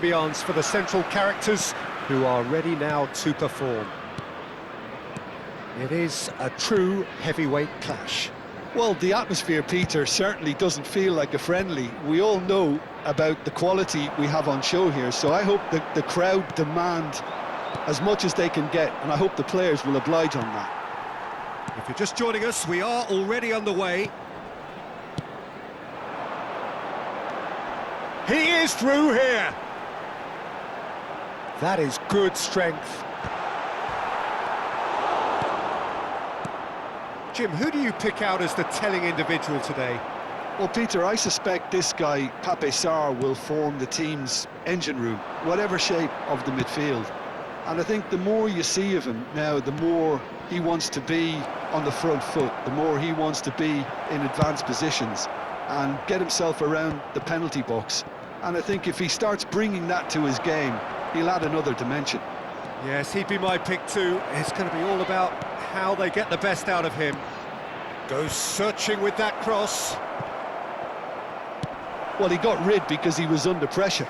ambiance for the central characters who are ready now to perform. It is a true heavyweight clash. Well, the atmosphere, Peter, certainly doesn't feel like a friendly. We all know about the quality we have on show here, so I hope that the crowd demand as much as they can get, and I hope the players will oblige on that. If you're just joining us, we are already underway. He is through here. That is good strength. Jim, who do you pick out as the telling individual today? Well, Peter, I suspect this guy, Pape Sarr, will form the team's engine room, whatever shape of the midfield. And I think the more you see of him now, the more he wants to be on the front foot, the more he wants to be in advanced positions and get himself around the penalty box. And I think if he starts bringing that to his game, he'll add another dimension. Yes, he'd be my pick too. It's going to be all about how they get the best out of him. Goes searching with that cross. Well, he got rid because he was under pressure.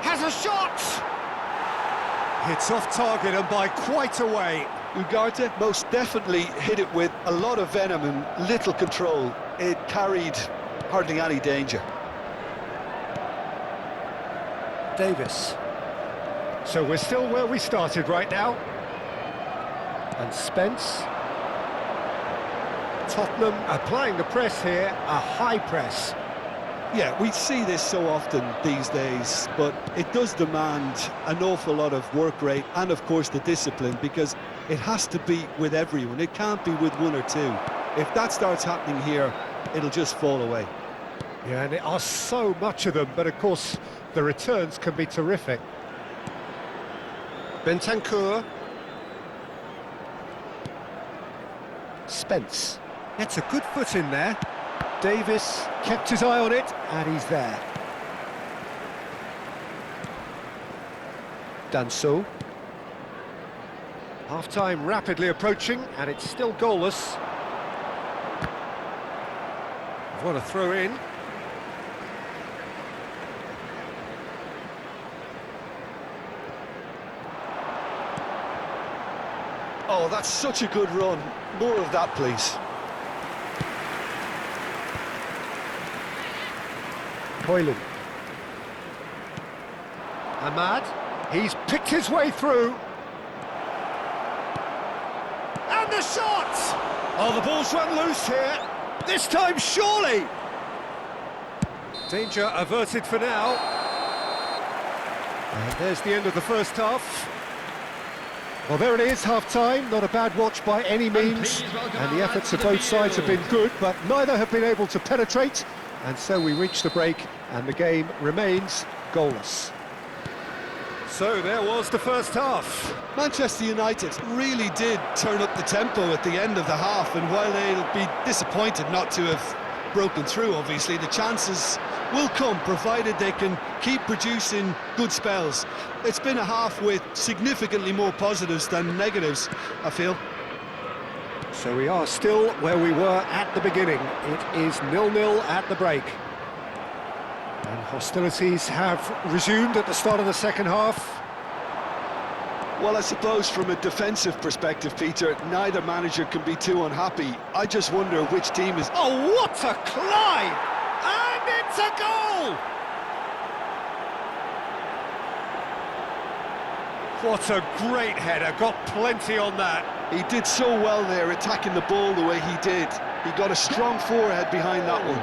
Has a shot! Hits off target and by quite a way. Ugarte most definitely hit it with a lot of venom and little control. It carried hardly any danger. Davis. So we're still where we started right now. And Spence. Tottenham applying the press here, a high press. Yeah, we see this so often these days, but it does demand an awful lot of work rate and, of course, the discipline, because it has to be with everyone. It can't be with one or two. If that starts happening here, it'll just fall away. Yeah, and there are so much of them, but of course, the returns can be terrific. Bentancur. Spence. Gets a good foot in there. Davis kept his eye on it, and he's there. Danso. Half-time rapidly approaching, and it's still goalless. What a throw in. Oh, that's such a good run. More of that, please. Hoyland. Ahmad, he's picked his way through. And the shot! Oh, the ball's run loose here. This time, surely! Danger averted for now. And there's the end of the first half. Well, there it is, half-time. Not a bad watch by any means. And the efforts of both sides have been good, but neither have been able to penetrate. And so we reach the break, and the game remains goalless. So there was the first half. Manchester United really did turn up the tempo at the end of the half, and while they'll be disappointed not to have broken through, obviously, the chances will come, provided they can keep producing good spells. It's been a half with significantly more positives than negatives, I feel. So we are still where we were at the beginning. It is 0-0 at the break. And hostilities have resumed at the start of the second half. Well, I suppose from a defensive perspective, Peter, neither manager can be too unhappy. I just wonder which team is... Oh, what a climb! And it's a goal! What a great header, got plenty on that. He did so well there, attacking the ball the way he did. He got a strong forehead behind that one.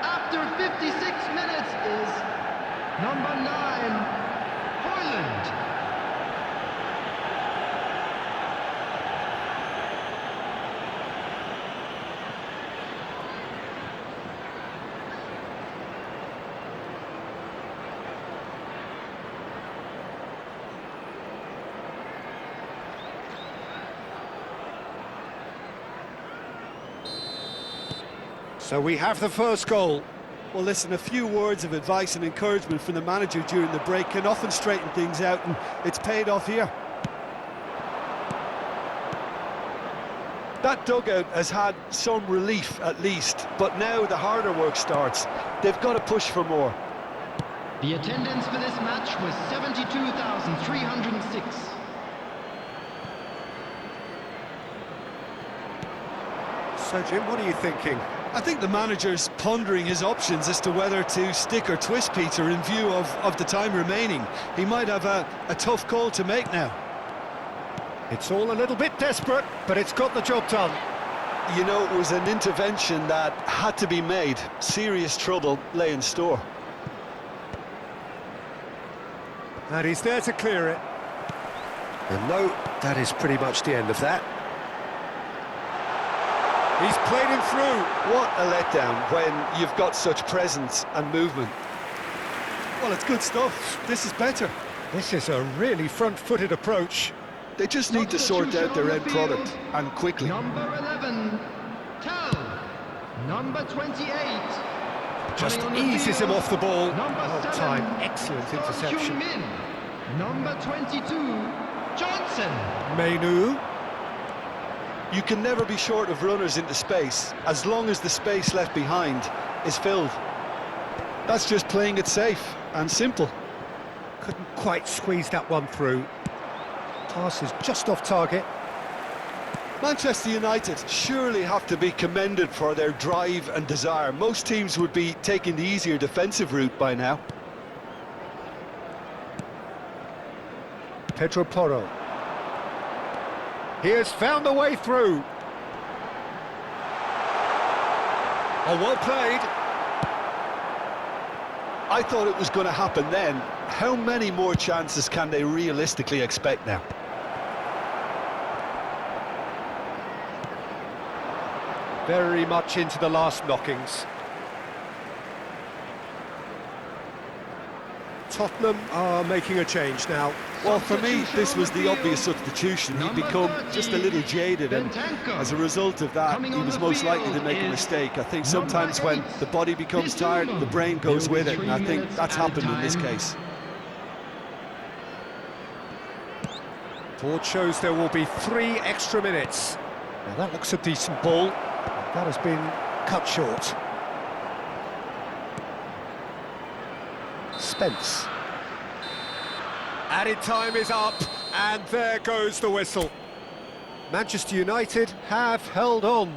After 56 minutes is number 9, Hoyland. So we have the first goal. Well, listen, a few words of advice and encouragement from the manager during the break can often straighten things out, and it's paid off here. That dugout has had some relief at least, but now the harder work starts. They've got to push for more. The attendance for this match was 72,306. So, Jim, what are you thinking? I think the manager's pondering his options as to whether to stick or twist Peter in view of the time remaining. He might have a tough call to make now. It's all a little bit desperate, but it's got the job done. You know, it was an intervention that had to be made. Serious trouble lay in store. And he's there to clear it. And no, that is pretty much the end of that. He's played him through. What a letdown when you've got such presence and movement. Well, it's good stuff. This is better. This is a really front-footed approach. They just need to sort out their end product, and quickly. Number 11, Tal. Number 28. Just coming on the eases him field, off the ball. Number Well 7, timed, excellent Son interception. Heung-min. Number 22, Johnson. Menu. You can never be short of runners into space, as long as the space left behind is filled. That's just playing it safe and simple. Couldn't quite squeeze that one through. Pass is just off target. Manchester United surely have to be commended for their drive and desire. Most teams would be taking the easier defensive route by now. Pedro Porro. He has found a way through. Oh, well played. I thought it was going to happen then. How many more chances can they realistically expect now? Very much into the last knockings. Tottenham are making a change now. Well, for me, this was the obvious substitution. He'd become just a little jaded, and as a result of that, he was most likely to make a mistake. I think sometimes when the body becomes tired, the brain goes with it, and I think that's happened in this case. Board shows there will be 3 extra minutes. Now that looks a decent ball. That has been cut short. Spence. Added time is up, and there goes the whistle. Manchester United have held on.